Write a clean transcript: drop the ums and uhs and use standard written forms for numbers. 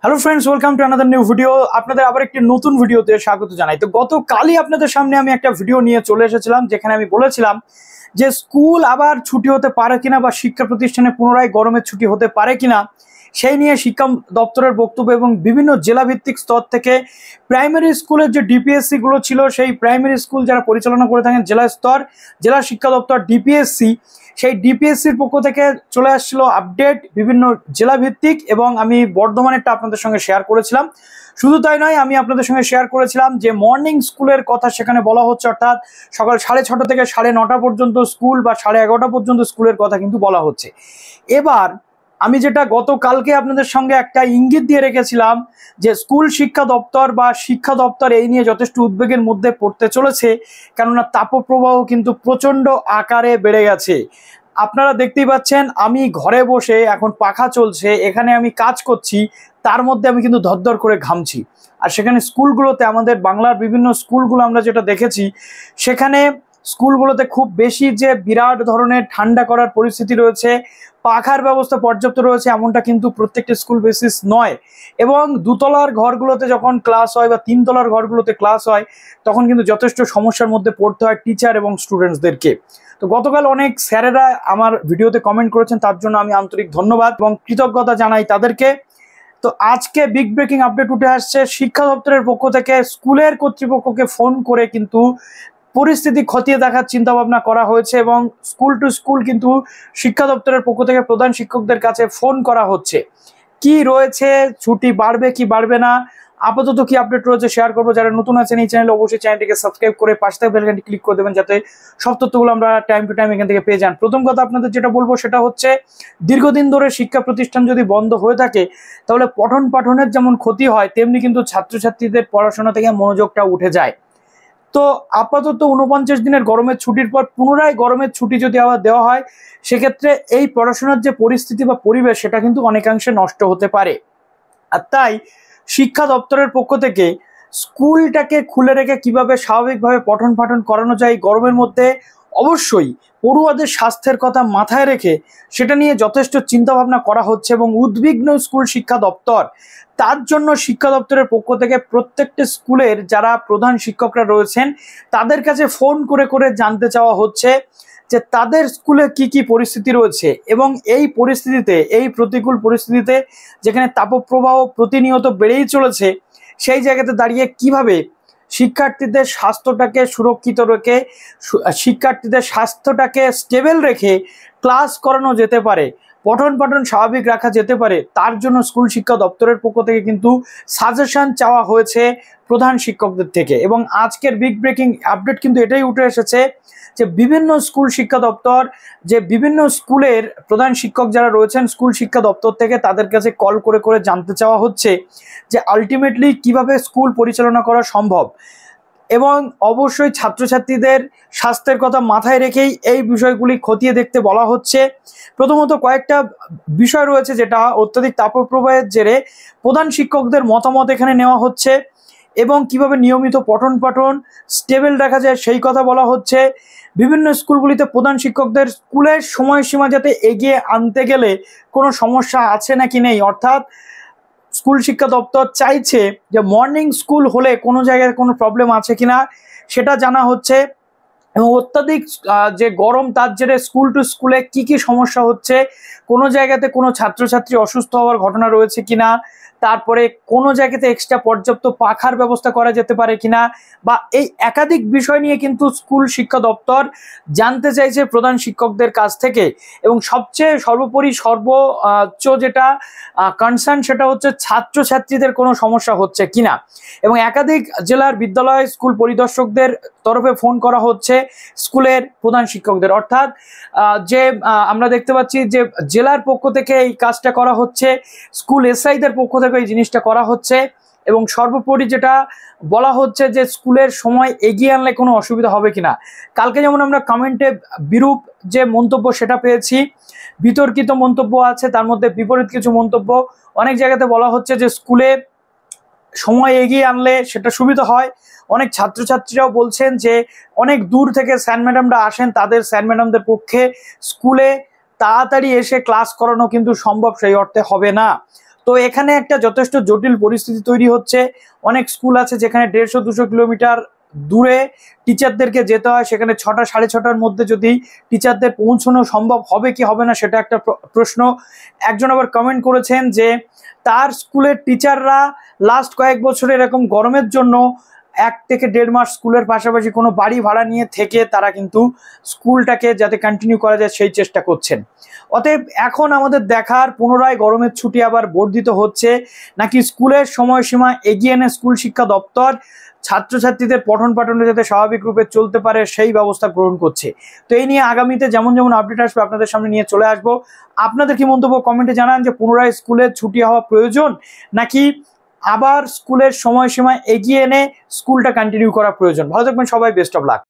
Hello friends, welcome to another new video. আপনাদের আবার একটি নতুন ভিডিওতে স্বাগত জানাই। তো গতকালই আপনাদের সামনে আমি একটা ভিডিও নিয়ে চলে এসেছিলাম, যেখানে আমি বলেছিলাম যে স্কুল আবার ছুটি হতে পারে কিনা বা শিক্ষা প্রতিষ্ঠানে পুনরায় গরমের ছুটি হতে পারে কিনা, সেই নিয়ে শিক্ষা দপ্তরের বক্তব্য এবং বিভিন্ন জেলাভিত্তিক স্তর থেকে প্রাইমারি স্কুলের যে ডিপিএসসি গুলো ছিল, সেই প্রাইমারি স্কুল যারা পরিচালনা করে থাকেন জেলা স্তর, জেলা শিক্ষা দপ্তর ডিপিএসসি, সেই ডিপিএসসির পক্ষ থেকে চলে আসছিল আপডেট বিভিন্ন জেলাভিত্তিক, এবং আমি বর্ধমানেরটা আপনাদের সঙ্গে শেয়ার করেছিলাম। শুধু তাই নয়, আমি আপনাদের সঙ্গে শেয়ার করেছিলাম যে মর্নিং স্কুলের কথা সেখানে বলা হচ্ছে, অর্থাৎ সকাল 6:30 থেকে 9:30 পর্যন্ত স্কুল বা 11:30 পর্যন্ত স্কুলের কথা কিন্তু বলা হচ্ছে। এবার আমি যেটা গতকালকে আপনাদের সঙ্গে একটা ইঙ্গিত দিয়ে রেখেছিলাম যে স্কুল শিক্ষা দপ্তর বা শিক্ষা দপ্তর এই নিয়ে যথেষ্ট উদ্বেগের মধ্যে পড়তে চলেছে, কেননা তাপপ্রবাহ কিন্তু প্রচণ্ড আকারে বেড়ে গেছে। আপনারা দেখতেই পাচ্ছেন, আমি ঘরে বসে, এখন পাখা চলছে, এখানে আমি কাজ করছি, তার মধ্যে আমি কিন্তু ধরধর করে ঘামছি। আর সেখানে স্কুলগুলোতে, আমাদের বাংলার বিভিন্ন স্কুলগুলো আমরা যেটা দেখেছি, সেখানে স্কুলগুলোতে খুব বেশি যে বিরাট ধরনের ঠান্ডা করার পরিস্থিতি রয়েছে, পাখার ব্যবস্থা পর্যাপ্ত রয়েছে, এমনটা কিন্তু প্রত্যেকটি স্কুল বেসিস নয়। এবং দুতলার ঘরগুলোতে যখন ক্লাস হয় বা 3 তলার ঘরগুলোতে ক্লাস হয়, তখন কিন্তু যথেষ্ট সমস্যার মধ্যে পড়তে হয় টিচার এবং স্টুডেন্টসদেরকে। তো গতকাল অনেক স্যারেরা আমার ভিডিওতে কমেন্ট করেছেন, তার জন্য আমি আন্তরিক ধন্যবাদ এবং কৃতজ্ঞতা জানাই তাদেরকে। তো আজকে বিগ ব্রেকিং আপডেট উঠে আসছে, শিক্ষা দপ্তরের পক্ষ থেকে স্কুলের কর্তৃপক্ষকে ফোন করে কিন্তু পরিস্থিতি খতিয়ে দেখার চিন্তা ভাবনা করা হয়েছে, এবং স্কুল টু স্কুল কিন্তু শিক্ষা দপ্তরের পক্ষ থেকে প্রধান শিক্ষকদের কাছে ফোন করা হচ্ছে। কি রয়েছে, ছুটি বাড়বে কি বাড়বে না, আপাতত কি আপডেট রয়েছে শেয়ার করবো। যারা নতুন আছেন এই চ্যানেলে, অবশ্যই চ্যানেলটিকে সাবস্ক্রাইব করে পাশে থাকা বেল আইকনটি ক্লিক করে দেবেন, যাতে সব তথ্যগুলো আমরা টাইম টু টাইম এখান থেকে পেয়ে যান। প্রথম কথা আপনাদের যেটা বলবো সেটা হচ্ছে, দীর্ঘদিন ধরে শিক্ষা প্রতিষ্ঠান যদি বন্ধ হয়ে থাকে, তাহলে পঠন পাঠনের যেমন ক্ষতি হয়, তেমনি কিন্তু ছাত্রছাত্রীদের পড়াশোনা থেকে মনোযোগটা উঠে যায়। তো আপাতত 49 দিনের গরমের ছুটির পর পুনরায় গরমের ছুটি যদি আবার দেওয়া হয়, সেক্ষেত্রে এই পড়াশোনার যে পরিস্থিতি বা পরিবেশ, সেটা কিন্তু অনেকাংশে নষ্ট হতে পারে। আর তাই শিক্ষা দপ্তরের পক্ষ থেকে স্কুলটাকে খুলে রেখে কিভাবে স্বাভাবিকভাবে পঠন পাঠন করানো যায় গরমের মধ্যে, অবশ্যই পড়ুয়াদের স্বাস্থ্যের কথা মাথায় রেখে সেটা নিয়ে যথেষ্ট চিন্তাভাবনা করা হচ্ছে, এবং উদ্বিগ্ন স্কুল শিক্ষা দপ্তর। তার জন্য শিক্ষা দপ্তরের পক্ষ থেকে প্রত্যেকটা স্কুলের যারা প্রধান শিক্ষকরা রয়েছেন, তাদের কাছে ফোন করে করে জানতে চাওয়া হচ্ছে যে তাদের স্কুলে কি কি পরিস্থিতি রয়েছে, এবং এই পরিস্থিতিতে, এই প্রতিকূল পরিস্থিতিতে যেখানে তাপপ্রবাহ প্রতিনিয়ত বেড়েই চলেছে, সেই জায়গাতে দাঁড়িয়ে কিভাবে শিক্ষার্থীদের স্বাস্থ্যটাকে সুরক্ষিত রেখে, শিক্ষার্থীদের স্বাস্থ্যটাকে স্টেবল রেখে ক্লাস করানো যেতে পারে, পঠন পাঠন স্বাভাবিক রাখা যেতে পারে, তার জন্য স্কুল শিক্ষা দপ্তরের পক্ষ থেকে কিন্তু সাজেশন চাওয়া হয়েছে প্রধান শিক্ষকদের থেকে। এবং আজকের বিগ ব্রেকিং আপডেট কিন্তু এটাই উঠে এসেছে যে বিভিন্ন স্কুল শিক্ষা দপ্তর, যে বিভিন্ন স্কুলের প্রধান শিক্ষক যারা রয়েছেন স্কুল শিক্ষা দপ্তর থেকে, তাদের কাছে কল করে করে জানতে চাওয়া হচ্ছে যে আলটিমেটলি কিভাবে স্কুল পরিচালনা করা সম্ভব, এবং অবশ্যই ছাত্রছাত্রীদের স্বাস্থ্যের কথা মাথায় রেখেই এই বিষয়গুলি খতিয়ে দেখতে বলা হচ্ছে। প্রথমত কয়েকটা বিষয় রয়েছে যেটা অত্যাধিক তাপপ্রবাহের জেরে প্রধান শিক্ষকদের মতামত এখানে নেওয়া হচ্ছে, এবং কিভাবে নিয়মিত পঠন পাঠন স্টেবল রাখা যায় সেই কথা বলা হচ্ছে। বিভিন্ন স্কুলগুলিতে প্রধান শিক্ষকদের স্কুলের সময়সীমা যাতে এগিয়ে আনতে গেলে কোনো সমস্যা আছে নাকি নেই, অর্থাৎ স্কুল শিক্ষা দপ্তর চাইছে যে মর্নিং স্কুল হলে কোনো জায়গায় কোনো প্রবলেম আছে কিনা সেটা জানা হচ্ছে, এবং অত্যাধিক যে গরম তার জেরে স্কুল টু স্কুলে কি কি সমস্যা হচ্ছে, কোনো জায়গাতে কোনো ছাত্রছাত্রী অসুস্থ হওয়ার ঘটনা রয়েছে কিনা, তারপরে কোনো জায়গাতে এক্সট্রা পর্যাপ্ত পাখার ব্যবস্থা করা যেতে পারে কিনা, বা এই একাধিক বিষয় নিয়ে কিন্তু স্কুল শিক্ষা দপ্তর জানতে চাইছে প্রধান শিক্ষকদের কাছ থেকে। এবং সবচেয়ে সর্বোপরি সর্বোচ্চ যেটা কনসার্ন, সেটা হচ্ছে ছাত্রছাত্রীদের কোনো সমস্যা হচ্ছে কিনা। এবং একাধিক জেলার বিদ্যালয় স্কুল পরিদর্শকদের তরফে ফোন করা হচ্ছে স্কুলের প্রধান শিক্ষকদের, অর্থাৎ যে আমরা দেখতে পাচ্ছি যে জেলার পক্ষ থেকে এই কাজটা করা হচ্ছে, স্কুল এসআইদের পক্ষ থেকে এই জিনিসটা করা হচ্ছে। এবং সর্বোপরি যেটা বলা হচ্ছে যে স্কুলের সময় এগিয়ে আনলে কোনো অসুবিধা হবে কিনা। কালকে যেমন আমরা কমেন্টে বিরূপ যে মন্তব্য সেটা পেয়েছি, বিতর্কিত মন্তব্য আছে, তার মধ্যে বিপরীত কিছু মন্তব্য। অনেক জায়গাতে বলা হচ্ছে যে স্কুলে সময় এগিয়ে আনলে সেটা সুবিধা হয়। অনেক ছাত্রছাত্রীরাও বলছেন যে অনেক দূর থেকে স্যার ম্যাডামরা আসেন, তাদের স্যার ম্যাডামদের পক্ষে স্কুলে তাড়াতাড়ি এসে ক্লাস করানো কিন্তু সম্ভব সেই অর্থে হবে না। তো তো এখানে একটা যথেষ্ট জটিল পরিস্থিতি তৈরি হচ্ছে। অনেক স্কুল আছে যেখানে 150-200 কিলোমিটার দূরে টিচারদেরকে যেতে হয়, সেখানে 6টা 6:30টার মধ্যে যদি টিচারদের পৌঁছানো সম্ভব হবে কি হবে না সেটা একটা প্রশ্ন। একজন আবার কমেন্ট করেছেন যে তার স্কুলের টিচাররা লাস্ট কয়েক বছরে এরকম গরমের জন্য 1 থেকে 1.5 মাস স্কুলের পাশাপাশি কোনো বাড়ি ভাড়া নিয়ে থেকে তারা কিন্তু স্কুলটাকে যাতে কন্টিনিউ করা যায় সেই চেষ্টা করছেন। অতএব এখন আমাদের দেখার পুনরায় গরমের ছুটি আবার বর্ধিত হচ্ছে নাকি স্কুলের সময়সীমা এগিয়ে এনে স্কুল শিক্ষা দপ্তর ছাত্রছাত্রীদের পঠন পাঠনে যাতে স্বাভাবিক রূপে চলতে পারে সেই ব্যবস্থা গ্রহণ করছে। তো এই নিয়ে আগামীতে যেমন যেমন আপডেট আসবে আপনাদের সামনে নিয়ে চলে আসবো। আপনাদের কি মন্তব্য কমেন্টে জানান যে পুনরায় স্কুলের ছুটি হওয়া প্রয়োজন নাকি আবার স্কুলের সময়সীমা এগিয়ে এনে স্কুলটা কন্টিনিউ করা প্রয়োজন। ভালো থাকবেন সবাই, বেস্ট অফ লাক।